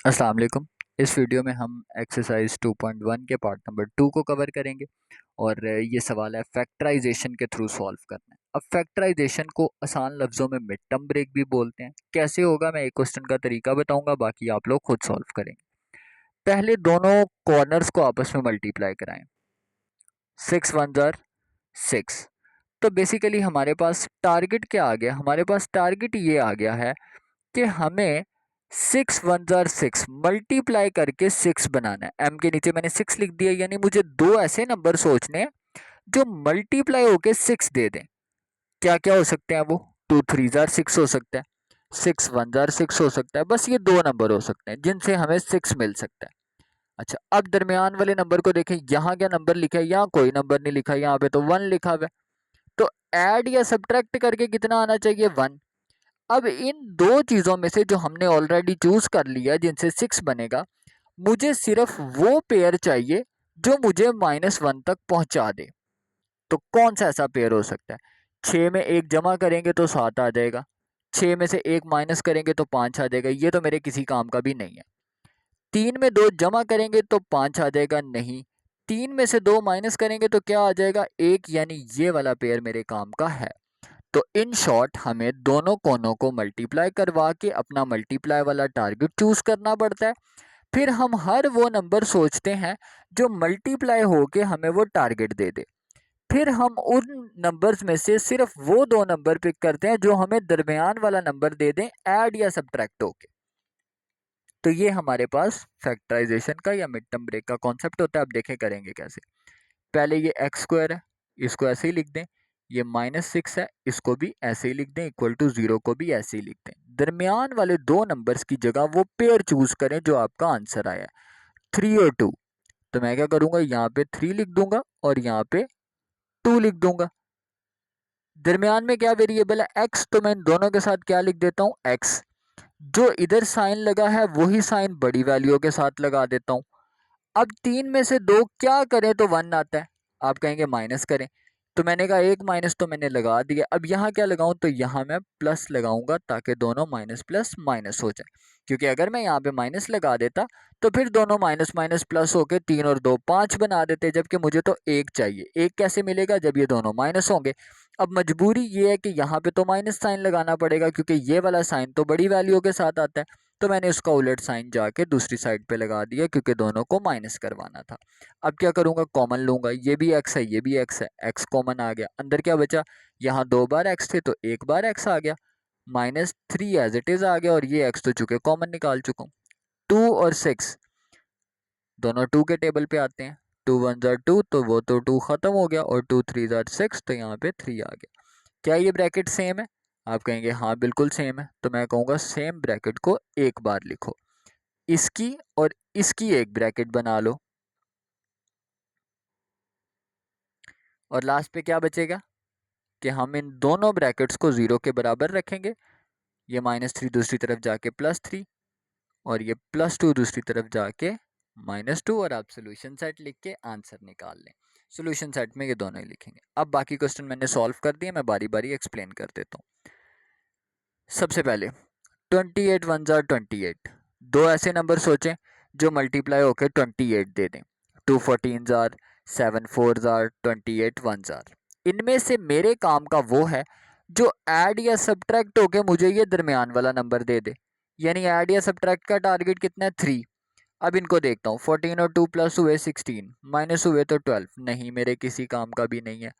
अस्सलाम वालेकुम। इस वीडियो में हम एक्सरसाइज 2.1 के पार्ट नंबर 2 को कवर करेंगे और ये सवाल है फैक्टराइजेशन के थ्रू सॉल्व करना है। अब फैक्टराइजेशन को आसान लफ्ज़ों में मिड टर्म ब्रेक भी बोलते हैं। कैसे होगा मैं एक क्वेश्चन का तरीका बताऊंगा, बाकी आप लोग खुद सॉल्व करेंगे। पहले दोनों कॉर्नर्स को आपस में मल्टीप्लाई कराएं। 6 1 6। तो बेसिकली हमारे पास टारगेट क्या आ गया, हमारे पास टारगेट ये आ गया है कि हमें 6 1 6 मल्टीप्लाई करके 6 बनाना है। एम के नीचे मैंने 6 लिख दिया, यानी मुझे दो ऐसे नंबर सोचने हैं जो मल्टीप्लाई होके 6 दे दें। क्या क्या हो सकते हैं वो? 2 3 6 हो सकता है, 6 1 6 हो सकता है। बस ये दो नंबर हो सकते हैं जिनसे हमें 6 मिल सकता है। अच्छा, अब दरमियान वाले नंबर को देखें, यहाँ क्या नंबर लिखा है? यहाँ कोई नंबर नहीं लिखा, यहाँ पे तो 1 लिखा हुआ है। तो ऐड या सब्ट्रैक्ट करके कितना आना चाहिए? 1। अब इन दो चीजों में से जो हमने ऑलरेडी चूज कर लिया जिनसे 6 बनेगा, मुझे सिर्फ वो पेयर चाहिए जो मुझे -1 तक पहुंचा दे। तो कौन सा ऐसा पेयर हो सकता है? 6 में 1 जमा करेंगे तो 7 आ जाएगा, 6 में से 1 माइनस करेंगे तो 5 आ जाएगा, ये तो मेरे किसी काम का भी नहीं है। 3 में 2 जमा करेंगे तो 5 आ जाएगा, नहीं। 3 में से 2 माइनस करेंगे तो क्या आ जाएगा? 1, यानी ये वाला पेयर मेरे काम का है। तो इन शॉर्ट हमें दोनों कोनों को मल्टीप्लाई करवा के अपना मल्टीप्लाई वाला टारगेट चूज करना पड़ता है। फिर हम हर वो नंबर सोचते हैं जो मल्टीप्लाई होके हमें वो टारगेट दे दे। फिर हम उन नंबर्स में से सिर्फ वो दो नंबर पिक करते हैं जो हमें दरमियान वाला नंबर दे दें, ऐड या सब्ट्रैक्ट होके। तो ये हमारे पास फैक्टराइजेशन का या मिड टर्म ब्रेक का कॉन्सेप्ट होता है। अब देखें करेंगे कैसे। पहले ये एक्स स्क्वायर है, इसको ऐसे ही लिख दें। ये -6 है, इसको भी ऐसे ही लिख दें। इक्वल टू 0 को भी ऐसे ही लिख दें। दरमियान वाले दो नंबर्स की जगह वो पेयर चूज करें जो आपका आंसर आया है, 3 और 2। तो मैं क्या करूंगा, यहाँ पे 3 लिख दूंगा और यहाँ पे 2 लिख दूंगा। दरमियान में क्या वेरिएबल है? एक्स। तो मैं इन दोनों के साथ क्या लिख देता हूँ? एक्स। जो इधर साइन लगा है वही साइन बड़ी वैल्यू के साथ लगा देता हूँ। अब 3 में से 2 क्या करें तो 1 आता है। आप कहेंगे माइनस करें, तो मैंने कहा एक माइनस तो मैंने लगा दिया। अब यहाँ क्या लगाऊं? तो यहाँ मैं प्लस लगाऊंगा ताकि दोनों माइनस प्लस माइनस हो जाए। क्योंकि अगर मैं यहाँ पे माइनस लगा देता तो फिर दोनों माइनस माइनस प्लस होके 3 और 2 5 बना देते, जबकि मुझे तो 1 चाहिए। 1 कैसे मिलेगा जब ये दोनों माइनस होंगे? अब मजबूरी ये है कि यहाँ पे तो माइनस साइन लगाना पड़ेगा क्योंकि ये वाला साइन तो बड़ी वैल्यू के साथ आता है। तो मैंने उसका उलट साइन जाके दूसरी साइड पे लगा दिया क्योंकि दोनों को माइनस करवाना था। अब क्या करूंगा? कॉमन लूंगा। ये भी एक्स है, ये भी एक्स है, एक्स कॉमन आ गया। अंदर क्या बचा? यहाँ 2 बार एक्स थे तो 1 बार एक्स आ गया। -3 एज इट इज आ गया और ये एक्स तो चुके कॉमन निकाल चुका हूँ। 2 और 6 दोनों 2 के टेबल पे आते हैं। 2 1 जार 2, तो वो तो 2 खत्म हो गया, और 2 3 जार 6, तो यहाँ पे 3 आ गया। क्या ये ब्रैकेट सेम है? आप कहेंगे हाँ बिल्कुल सेम है। तो मैं कहूँगा सेम ब्रैकेट को एक बार लिखो, इसकी और इसकी एक ब्रैकेट बना लो, और लास्ट पे क्या बचेगा कि हम इन दोनों ब्रैकेट्स को 0 के बराबर रखेंगे। ये -3 दूसरी तरफ जाके +3 और ये +2 दूसरी तरफ जाके -2, और आप सोल्यूशन सेट लिख के आंसर निकाल लें। सोल्यूशन सेट में ये दोनों ही लिखेंगे। अब बाकी क्वेश्चन मैंने सॉल्व कर दिए, मैं बारी बारी एक्सप्लेन कर देता हूँ। सबसे पहले 28 1 जार 28, दो ऐसे नंबर सोचें जो मल्टीप्लाई होकर 28 दे दें। 2 14 जार, 7 4 जार, 28 1 जार। इनमें से मेरे काम का वो है जो ऐड या सब्ट्रैक्ट होके मुझे ये दरमियान वाला नंबर दे दे। यानी ऐड या सब्ट्रैक्ट का टारगेट कितना है? 3। अब इनको देखता हूँ, 14 और 2 प्लस हुए 16, माइनस हुए तो 12, नहीं मेरे किसी काम का भी नहीं है।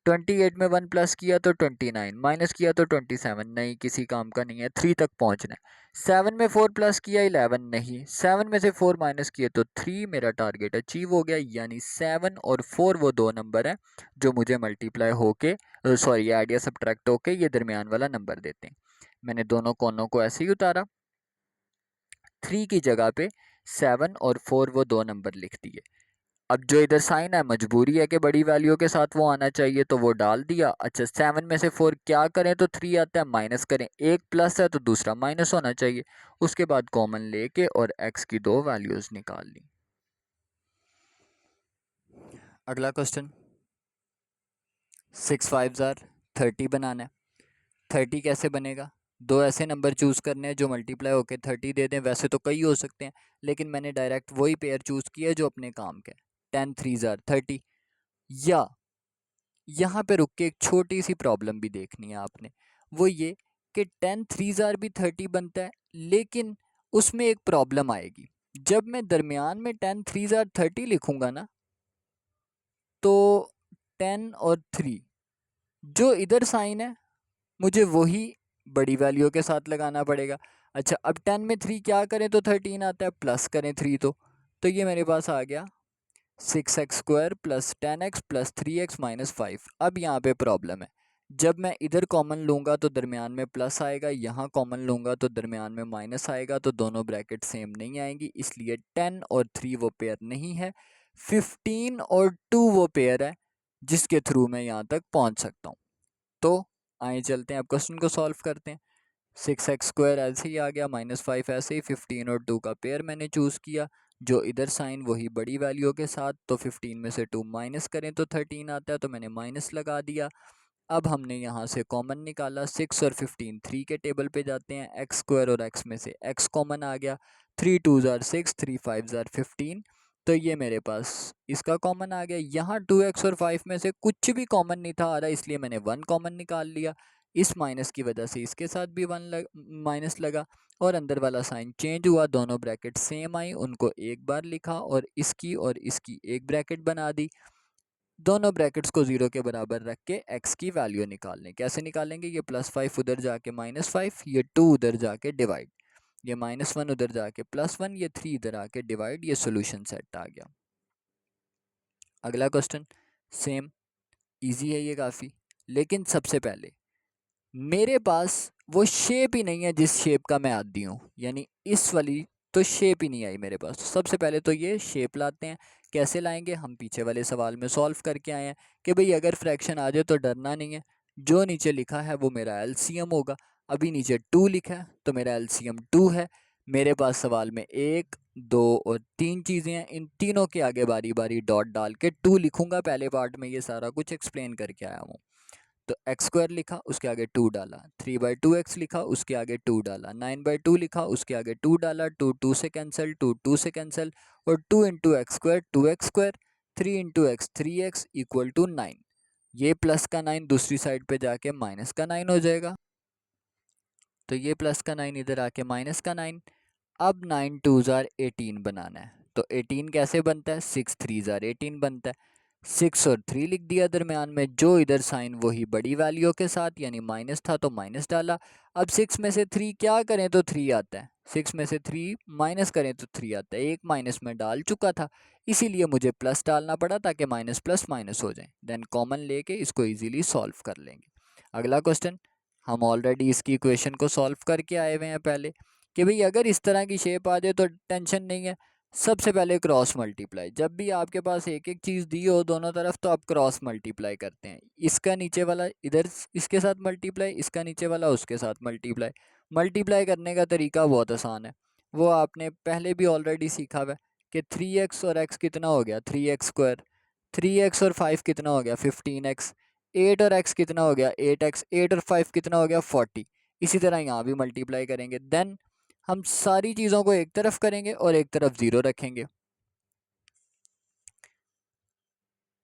28 में 1 प्लस किया तो 29, माइनस किया तो 27, नहीं किसी काम का नहीं है। 3 तक पहुंचना है। 7 में 4 प्लस किया 11, नहीं। 7 में से 4 माइनस किए तो 3, मेरा टारगेट अचीव हो गया। यानी 7 और 4 वो दो नंबर हैं जो मुझे मल्टीप्लाई होके, सॉरी ऐड या सब्ट्रैक्ट होके ये दरमियान वाला नंबर देते हैं। मैंने दोनों कोनों को ऐसे ही उतारा, 3 की जगह पे 7 और 4 वो दो नंबर लिख दिए। अब जो इधर साइन है, मजबूरी है कि बड़ी वैल्यू के साथ वो आना चाहिए, तो वो डाल दिया। अच्छा, 7 में से 4 क्या करें तो 3 आता है, माइनस करें। एक प्लस है तो दूसरा माइनस होना चाहिए। उसके बाद कॉमन लेके और x की दो वैल्यूज निकाल ली। अगला क्वेश्चन, 6 5 जार 30 बनाना है। 30 कैसे बनेगा? दो ऐसे नंबर चूज़ करने हैं जो मल्टीप्लाई होके 30 दे दें। वैसे तो कई हो सकते हैं, लेकिन मैंने डायरेक्ट वही पेयर चूज़ किया जो अपने काम के। 10 3 30। या यहाँ पे रुक के एक छोटी सी प्रॉब्लम भी देखनी है आपने, वो ये कि 10 3 भी 30 बनता है, लेकिन उसमें एक प्रॉब्लम आएगी। जब मैं दरमियान में 10 3 30 लिखूंगा ना, तो 10 और 3 जो इधर साइन है मुझे वही बड़ी वैल्यू के साथ लगाना पड़ेगा। अच्छा, अब 10 में 3 क्या करें तो 13 आता है, प्लस करें 3 तो ये मेरे पास आ गया 6x² plus 10x plus 3x minus 5। अब यहाँ पे प्रॉब्लम है, जब मैं इधर कॉमन लूँगा तो दरमियान में प्लस आएगा, यहाँ कॉमन लूँगा तो दरमियान में माइनस आएगा, तो दोनों ब्रैकेट सेम नहीं आएंगी, इसलिए 10 और 3 वो पेयर नहीं है। 15 और 2 वो पेयर है जिसके थ्रू मैं यहाँ तक पहुँच सकता हूँ। तो आए चलते हैं, अब क्वेश्चन को सॉल्व करते हैं। 6x² ऐसे ही आ गया, माइनस 5 ऐसे ही। 15 और 2 का पेयर मैंने चूज़ किया, जो इधर साइन वही बड़ी वैल्यू के साथ, तो 15 में से 2 माइनस करें तो 13 आता है, तो मैंने माइनस लगा दिया। अब हमने यहाँ से कॉमन निकाला, 6 और 15 3 के टेबल पे जाते हैं, x² और x में से x कॉमन आ गया, 3 2 6, 3 5 15, तो ये मेरे पास इसका कॉमन आ गया। यहाँ 2x और 5 में से कुछ भी कॉमन नहीं था आ रहा, इसलिए मैंने 1 कॉमन निकाल लिया। इस माइनस की वजह से इसके साथ भी 1 माइनस लगा, और अंदर वाला साइन चेंज हुआ, दोनों ब्रैकेट सेम आई, उनको एक बार लिखा और इसकी एक ब्रैकेट बना दी। दोनों ब्रैकेट्स को 0 के बराबर रख के x की वैल्यू निकालने, कैसे निकालेंगे? ये +5 उधर जाके -5, ये 2 उधर जाके डिवाइड, ये -1 उधर जाके +1, ये 3 इधर आके डिवाइड, ये सोल्यूशन सेट आ गया। अगला क्वेश्चन सेम, इजी है ये काफ़ी, लेकिन सबसे पहले मेरे पास वो शेप ही नहीं है जिस शेप का मैं आदी हूँ, यानी इस वाली तो शेप ही नहीं आई मेरे पास। तो सबसे पहले तो ये शेप लाते हैं। कैसे लाएंगे? हम पीछे वाले सवाल में सॉल्व करके आए हैं कि भाई अगर फ्रैक्शन आ जाए तो डरना नहीं है, जो नीचे लिखा है वो मेरा एलसीएम होगा। अभी नीचे 2 लिखा है तो मेरा एलसीएम 2 है। मेरे पास सवाल में 1 2 और 3 चीज़ें हैं, इन तीनों के आगे बारी बारी डॉट डाल के 2 लिखूंगा। पहले पार्ट में ये सारा कुछ एक्सप्लेन करके आया हूँ। तो x² लिखा, उसके आगे 2 डाला, 3/2x लिखा, उसके आगे 2 डाला, 9/2 लिखा, उसके आगे 2 डाला, 2 2 से कैंसिल, 2 2 से कैंसिल, और 2 into x², 2x², 3 into x, 3x equal to 9। ये प्लस का 9 दूसरी साइड पे जाके माइनस का 9 हो जाएगा, तो ये प्लस का 9 इधर आके माइनस का 9। अब 9 2 18 बनाना है, तो 18 कैसे बनता है? 6 3 18 बनता है। 6 और 3 लिख दिया दरमियान में, जो इधर साइन वही बड़ी वैल्यू के साथ, यानी माइनस था तो माइनस डाला। अब 6 में से 3 क्या करें तो 3 आता है, 6 में से 3 माइनस करें तो 3 आता है। एक माइनस में डाल चुका था, इसीलिए मुझे प्लस डालना पड़ा ताकि माइनस प्लस माइनस हो जाए। देन कॉमन लेके इसको इजीली सॉल्व कर लेंगे। अगला क्वेश्चन, हम ऑलरेडी इसकी इक्वेशन को सॉल्व करके आए हुए हैं पहले, कि भाई अगर इस तरह की शेप आ जाए तो टेंशन नहीं है। सबसे पहले क्रॉस मल्टीप्लाई, जब भी आपके पास एक एक चीज़ दी हो दोनों तरफ, तो आप क्रॉस मल्टीप्लाई करते हैं। इसका नीचे वाला इधर इसके साथ मल्टीप्लाई, इसका नीचे वाला उसके साथ मल्टीप्लाई। मल्टीप्लाई करने का तरीका बहुत आसान है, वो आपने पहले भी ऑलरेडी सीखा हुआ है कि 3x और x कितना हो गया? 3x²। 3x और 5 कितना हो गया? 15x। 8 और x कितना हो गया? 8x। 8 और 5 कितना हो गया? 40। इसी तरह यहाँ भी मल्टीप्लाई करेंगे। देन हम सारी चीज़ों को एक तरफ करेंगे और एक तरफ 0 रखेंगे।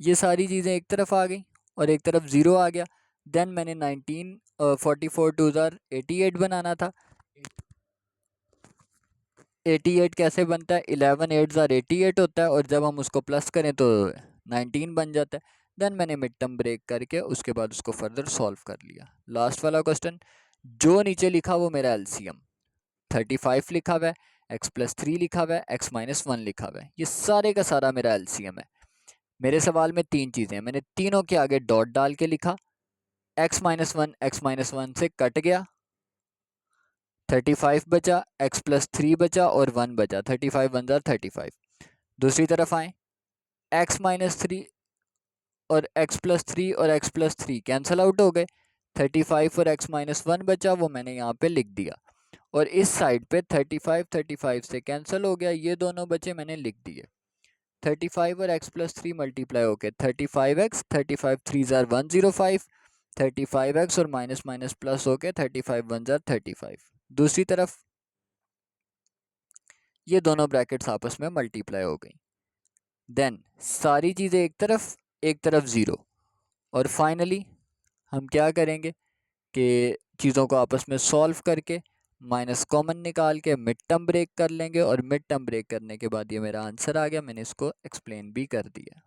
ये सारी चीज़ें एक तरफ आ गई और एक तरफ 0 आ गया। देन मैंने 44 2 88 बनाना था। 88 कैसे बनता है? 11 8 88 होता है, और जब हम उसको प्लस करें तो 19 बन जाता है। देन मैंने मिड टर्म ब्रेक करके उसके बाद उसको फर्दर सॉल्व कर लिया। लास्ट वाला क्वेश्चन, जो नीचे लिखा वो मेरा एलसीएम 35 लिखा हुआ है, x प्लस 3 लिखा हुआ है, x माइनस 1 लिखा हुआ है, ये सारे का सारा मेरा एलसीएम है। मेरे सवाल में 3 चीज़ें, मैंने तीनों के आगे डॉट डाल के लिखा। x माइनस 1 से कट गया, 35 बचा, x प्लस 3 बचा और 1 बचा, 35 1 35। दूसरी तरफ आए, x माइनस 3 और x प्लस 3 और x प्लस 3 कैंसल आउट हो गए। 35 और x माइनस 1 बचा, वो मैंने यहाँ पे लिख दिया। और इस साइड पे 35 से कैंसिल हो गया, ये दोनों बचे मैंने लिख दिए। 35 और x प्लस 3 मल्टीप्लाई होके 35x, 35 3 105, 35x और माइनस माइनस प्लस हो के 35 वन ज़ार 35। दूसरी तरफ ये दोनों ब्रैकेट्स आपस में मल्टीप्लाई हो गई। देन सारी चीज़ें एक तरफ ज़ीरो। और फाइनली हम क्या करेंगे कि चीज़ों को आपस में सॉल्व करके माइनस कॉमन निकाल के मिड टर्म ब्रेक कर लेंगे, और मिड टर्म ब्रेक करने के बाद ये मेरा आंसर आ गया। मैंने इसको एक्सप्लेन भी कर दिया।